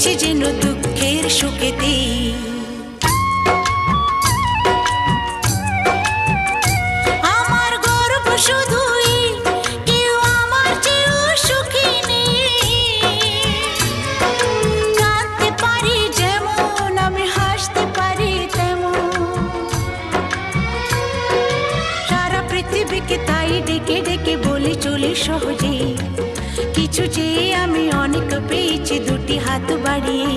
গেছি যেন দুঃখের সুখেতে। আমার গর্ব শুধুই কেউ আমার চেয়েও সুখী নেই। কাঁদতে পারি যেমন আমি হাসতে পারি তেমন, সারা পৃথিবীকে তাই ডেকে ডেকে বলি চলি সহজে, কিছু চেয়ে আমি অনেক পেয়েছি দুটি হাত বাড়িয়ে।